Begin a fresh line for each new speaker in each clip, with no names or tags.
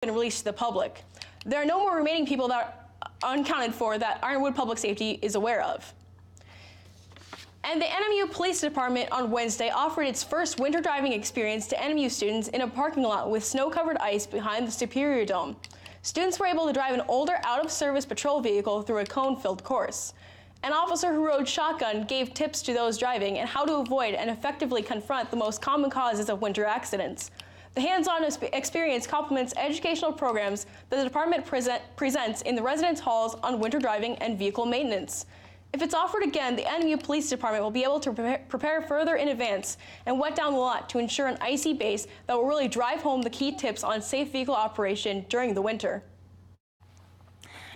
been released to the public. There are no more remaining people that are unaccounted for that Ironwood Public Safety is aware of. And the NMU Police Department on Wednesday offered its first winter driving experience to NMU students in a parking lot with snow-covered ice behind the Superior Dome. Students were able to drive an older out-of-service patrol vehicle through a cone-filled course. An officer who rode shotgun gave tips to those driving and how to avoid and effectively confront the most common causes of winter accidents. The hands-on experience complements educational programs that the department presents in the residence halls on winter driving and vehicle maintenance. If it's offered again, the NMU Police Department will be able to prepare further in advance and wet down the lot to ensure an icy base that will really drive home the key tips on safe vehicle operation during the winter.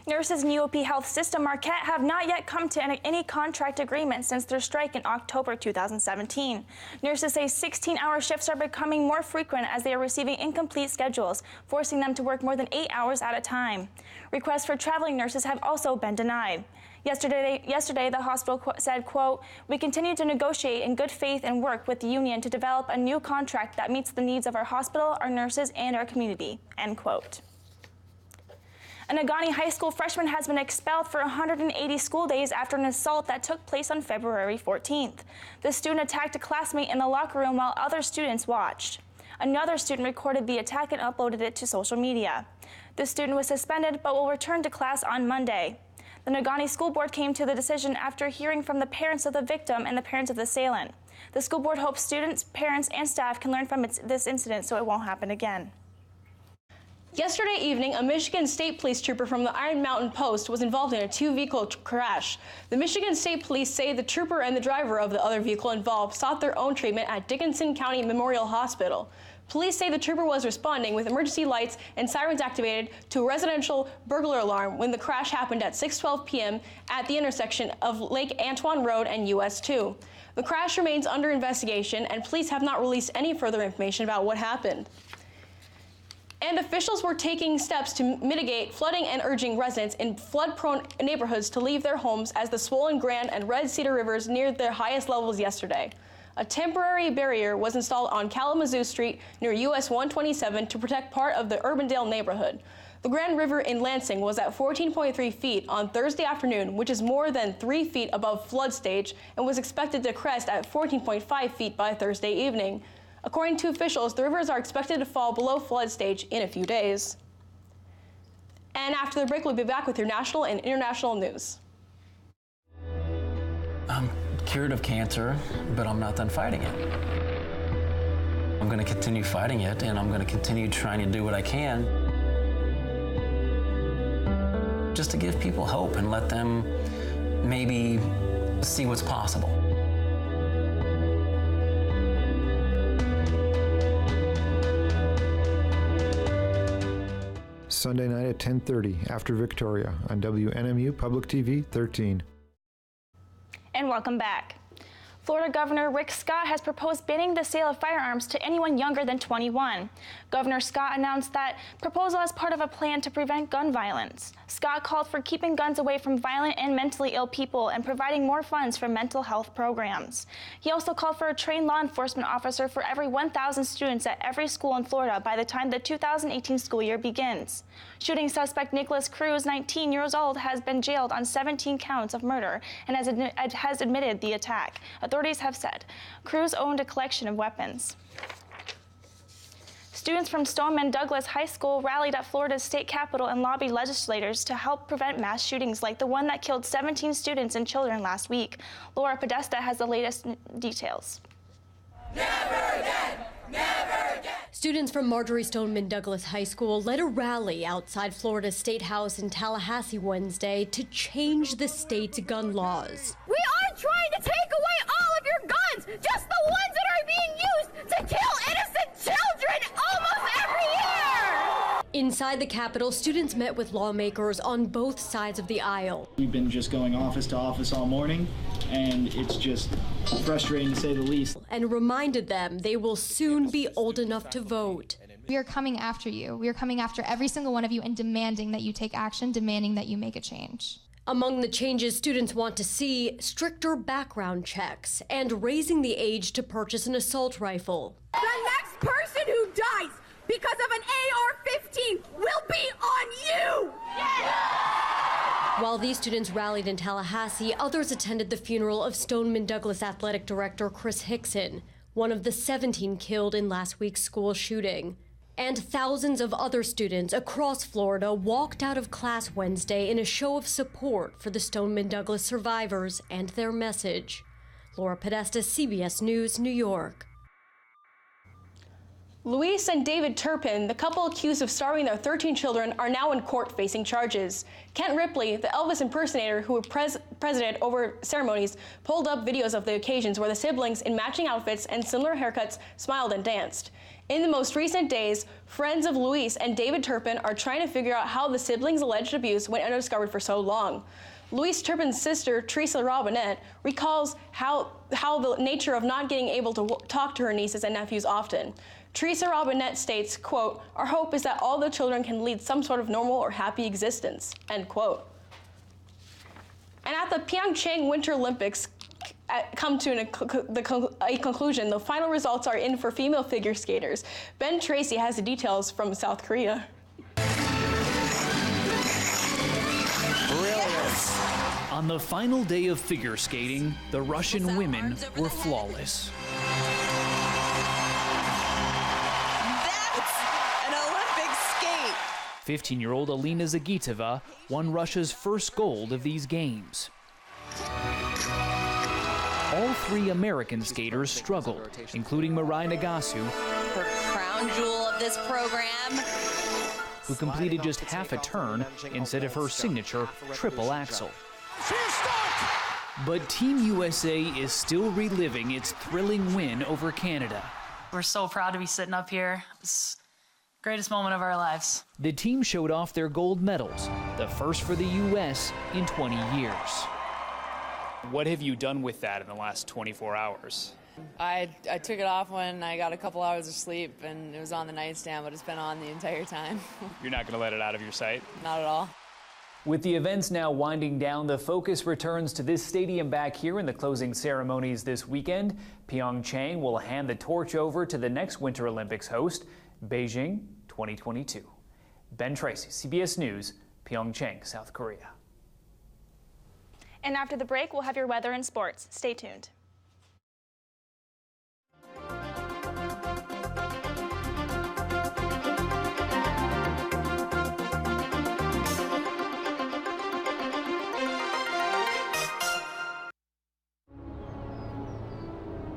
Nurses in UOP Health System Marquette have not yet come to any contract agreement since their strike in October 2017. Nurses say 16-hour shifts are becoming more frequent as they are receiving incomplete schedules, forcing them to work more than 8 hours at a time. Requests for traveling nurses have also been denied. Yesterday, the hospital said, quote, "We continue to negotiate in good faith and work with the union to develop a new contract that meets the needs of our hospital, our nurses, and our community," end quote. A Negaunee High School freshman has been expelled for 180 school days after an assault that took place on February 14th. The student attacked a classmate in the locker room while other students watched. Another student recorded the attack and uploaded it to social media. The student was suspended but will return to class on Monday. The Negaunee School Board came to the decision after hearing from the parents of the victim and the parents of the assailant. The school board hopes students, parents, and staff can learn from this incident so it won't happen again.
Yesterday evening, a Michigan State Police trooper from the Iron Mountain Post was involved in a two-vehicle crash. The Michigan State Police say the trooper and the driver of the other vehicle involved sought their own treatment at Dickinson County Memorial Hospital. Police say the trooper was responding with emergency lights and sirens activated to a residential burglar alarm when the crash happened at 6:12 p.m. at the intersection of Lake Antoine Road and US 2. The crash remains under investigation, and police have not released any further information about what happened. And officials were taking steps to mitigate flooding and urging residents in flood-prone neighborhoods to leave their homes as the swollen Grand and Red Cedar rivers neared their highest levels yesterday. A temporary barrier was installed on Kalamazoo Street near US 127 to protect part of the Urbandale neighborhood. The Grand River in Lansing was at 14.3 feet on Thursday afternoon, which is more than 3 feet above flood stage, and was expected to crest at 14.5 feet by Thursday evening. According to officials, the rivers are expected to fall below flood stage in a few days. And after the break, we'll be back with your national and international news.
I'm cured of cancer, but I'm not done fighting it. I'm going to continue fighting it, and I'm going to continue trying to do what I can just to give people hope and let them maybe see what's possible.
Sunday night at 10:30 after Victoria on WNMU Public TV 13.
And welcome back. Florida Governor Rick Scott has proposed banning the sale of firearms to anyone younger than 21. Governor Scott announced that proposal as part of a plan to prevent gun violence. Scott called for keeping guns away from violent and mentally ill people and providing more funds for mental health programs. He also called for a trained law enforcement officer for every 1,000 students at every school in Florida by the time the 2018 school year begins. Shooting suspect Nicholas Cruz, 19 years old, has been jailed on 17 counts of murder and has admitted the attack. Authorities have said Cruz owned a collection of weapons. Students from Stoneman Douglas High School rallied at Florida's state capitol and lobbied legislators to help prevent mass shootings like the one that killed 17 students and children last week. Laura Podesta has the latest details.
Never again! Never again! Students from Marjorie Stoneman Douglas High School led a rally outside Florida's State House in Tallahassee Wednesday to change the state's gun laws.
We aren't trying to take away all of your guns, just the ones that are being used to kill innocent children almost every year!
Inside the Capitol, students met with lawmakers on both sides of the aisle.
We've been just going office to office all morning, and it's just frustrating to say the least.
And reminded them they will soon be old enough to vote.
We are coming after you. We are coming after every single one of you and demanding that you take action, demanding that you make a change.
Among the changes students want to see, stricter background checks and raising the age to purchase an assault rifle.
The next person who dies because of an AR-15 will be on you!
While these students rallied in Tallahassee, others attended the funeral of Stoneman Douglas Athletic Director Chris Hickson, one of the 17 killed in last week's school shooting. And thousands of other students across Florida walked out of class Wednesday in a show of support for the Stoneman Douglas survivors and their message. Laura Podesta, CBS News, New York.
Luis and David Turpin, the couple accused of starving their 13 children, are now in court facing charges. Kent Ripley, the Elvis impersonator who presided over ceremonies, pulled up videos of the occasions where the siblings, in matching outfits and similar haircuts, smiled and danced. In the most recent days, friends of Luis and David Turpin are trying to figure out how the siblings' alleged abuse went undiscovered for so long. Luis Turpin's sister, Teresa Robinette, recalls how the nature of not getting able to talk to her nieces and nephews often. Teresa Robinette states, quote, "Our hope is that all the children can lead some sort of normal or happy existence," end quote. And at the Pyeongchang Winter Olympics come to a conclusion, the final results are in for female figure skaters. Ben Tracy has the details from South Korea.
Brilliant. On the final day of figure skating, the Russian women were flawless. 15-year-old Alina Zagitova won Russia's first gold of these games. All three American skaters struggled, including Mirai Nagasu,
her crown jewel of this program,
who completed just half a turn instead of her signature triple axel. But Team USA is still reliving its thrilling win over Canada.
We're so proud to be sitting up here. It's greatest moment of our lives.
The team showed off their gold medals, the first for the U.S. in 20 years. What have you done with that in the last 24 hours?
I took it off when I got a couple hours of sleep, and it was on the nightstand, but it's been on the entire time.
You're not going to let it out of your sight?
Not at all.
With the events now winding down, the focus returns to this stadium back here in the closing ceremonies this weekend. Pyeongchang will hand the torch over to the next Winter Olympics host, Beijing 2022. Ben Tracy, CBS News, Pyeongchang, South Korea.
And after the break, we'll have your weather and sports. Stay tuned.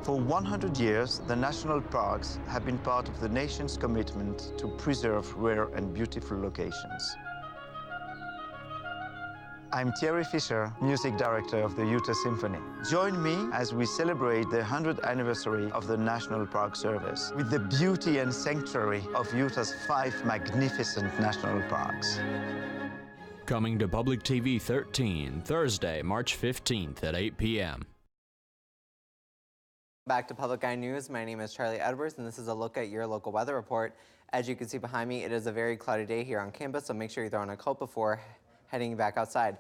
For 100 years, the national parks have been part of the nation's commitment to preserve rare and beautiful locations. I'm Thierry Fisher, music director of the Utah Symphony. Join me as we celebrate the 100th anniversary of the National Park Service with the beauty and sanctuary of Utah's 5 magnificent national parks.
Coming to Public TV 13, Thursday, March 15th at 8 p.m.
Back to Public Eye News. My name is Charlie Edwards, and this is a look at your local weather report. As you can see behind me, it is a very cloudy day here on campus, so make sure you throw on a coat before heading back outside.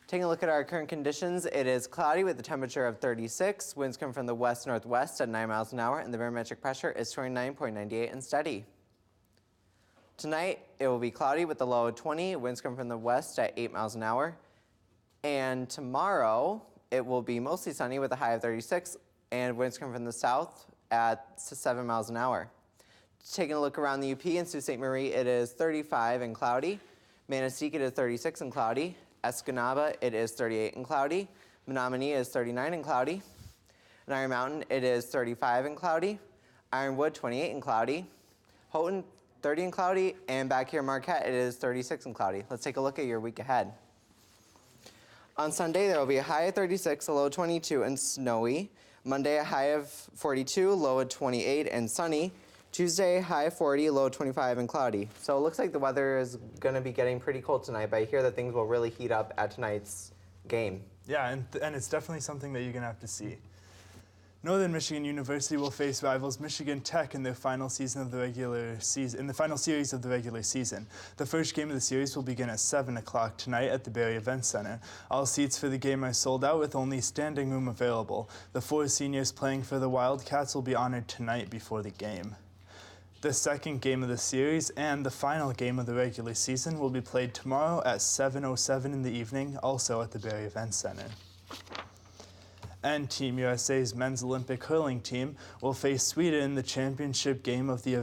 Taking a look at our current conditions, it is cloudy with a temperature of 36. Winds come from the west-northwest at 9 miles an hour, and the barometric pressure is 29.98 and steady. Tonight, it will be cloudy with a low of 20. Winds come from the west at 8 miles an hour. And tomorrow, it will be mostly sunny with a high of 36. And winds come from the south at 7 miles an hour. Taking a look around the UP in Sault Ste. Marie, it is 35 and cloudy. Manistee, it is 36 and cloudy. Escanaba, it is 38 and cloudy. Menominee is 39 and cloudy. In Iron Mountain, it is 35 and cloudy. Ironwood, 28 and cloudy. Houghton, 30 and cloudy. And back here in Marquette, it is 36 and cloudy. Let's take a look at your week ahead. On Sunday, there will be a high of 36, a low of 22 and snowy. Monday, a high of 42, low of 28 and sunny. Tuesday, high of 40, low of 25 and cloudy. So it looks like the weather is going to be getting pretty cold tonight, but I hear that things will really heat up at tonight's game.
Yeah, and it's definitely something that you're going to have to see. Northern Michigan University will face rivals Michigan Tech in their final season of the regular season. In the final series of the regular season, the first game of the series will begin at 7 o'clock tonight at the Barrie Event Center. All seats for the game are sold out with only standing room available. The 4 seniors playing for the Wildcats will be honored tonight before the game. The second game of the series and the final game of the regular season will be played tomorrow at 7:07 in the evening, also at the Barrie Events Center. And Team USA's men's Olympic hurling team will face Sweden in the championship game of the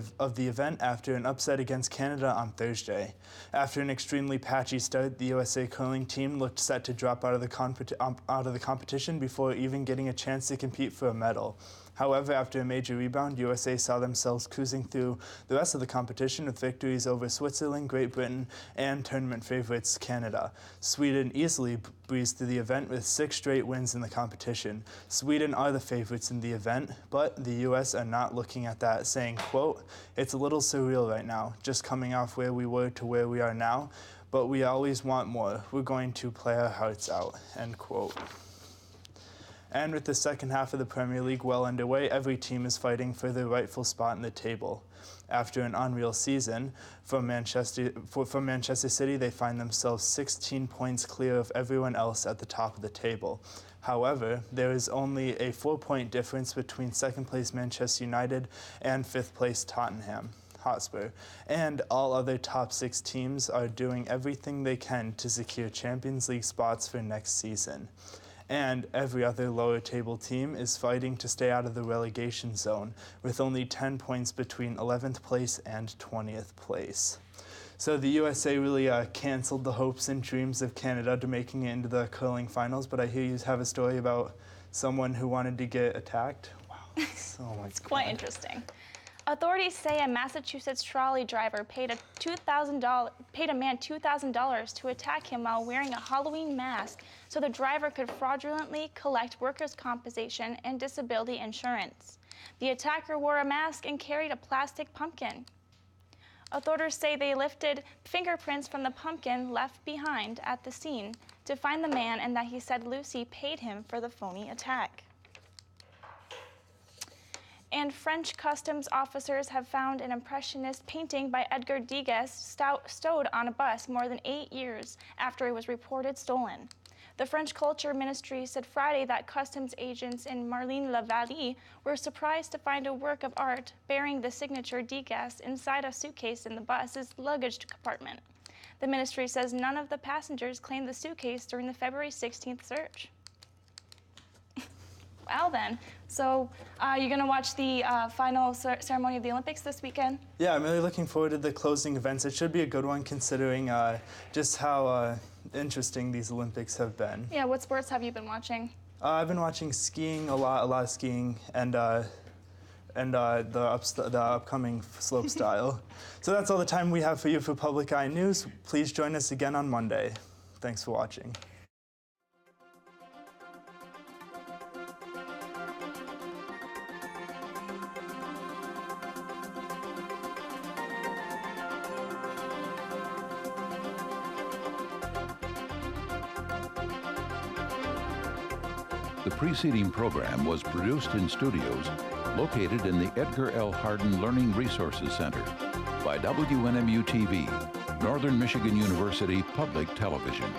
event after an upset against Canada on Thursday. After an extremely patchy start, the USA curling team looked set to drop out of the competition before even getting a chance to compete for a medal. However, after a major rebound, USA saw themselves cruising through the rest of the competition with victories over Switzerland, Great Britain, and tournament favorites Canada. Sweden easily breezed through the event with 6 straight wins in the competition. Sweden are the favorites in the event, but the US are not looking at that, saying, quote, "It's a little surreal right now, just coming off where we were to where we are now, but we always want more. We're going to play our hearts out," end quote. And with the second half of the Premier League well underway, every team is fighting for their rightful spot in the table. After an unreal season from Manchester City, they find themselves 16 points clear of everyone else at the top of the table. However, there is only a 4-point difference between second-place Manchester United and 5th-place Tottenham Hotspur, and all other top 6 teams are doing everything they can to secure Champions League spots for next season. And every other lower table team is fighting to stay out of the relegation zone, with only 10 points between 11th place and 20th place. So the USA really canceled the hopes and dreams of Canada to making it into the curling finals, but I hear you have a story about someone who wanted to get attacked. Wow,
It's quite interesting. Authorities say a Massachusetts trolley driver paid a man $2,000 to attack him while wearing a Halloween mask so the driver could fraudulently collect workers' compensation and disability insurance. The attacker wore a mask and carried a plastic pumpkin. Authorities say they lifted fingerprints from the pumpkin left behind at the scene to find the man and that he said Lucy paid him for the phony attack. And French customs officers have found an impressionist painting by Edgar Degas stowed on a bus more than 8 years after it was reported stolen. The French Culture Ministry said Friday that customs agents in Marly-la-Vallée were surprised to find a work of art bearing the signature Degas inside a suitcase in the bus's luggage compartment. The ministry says none of the passengers claimed the suitcase during the February 16th search. Well then, so you're gonna watch the final ceremony of the Olympics this weekend?
Yeah, I'm really looking forward to the closing events. It should be a good one considering just how interesting these Olympics have been.
Yeah, what sports have you been watching?
I've been watching skiing, a lot of skiing, and the upcoming slopestyle. So that's all the time we have for you for Public Eye News. Please join us again on Monday. Thanks for watching.
The preceding program was produced in studios located in the Edgar L. Hardin Learning Resources Center by WNMU-TV, Northern Michigan University Public Television.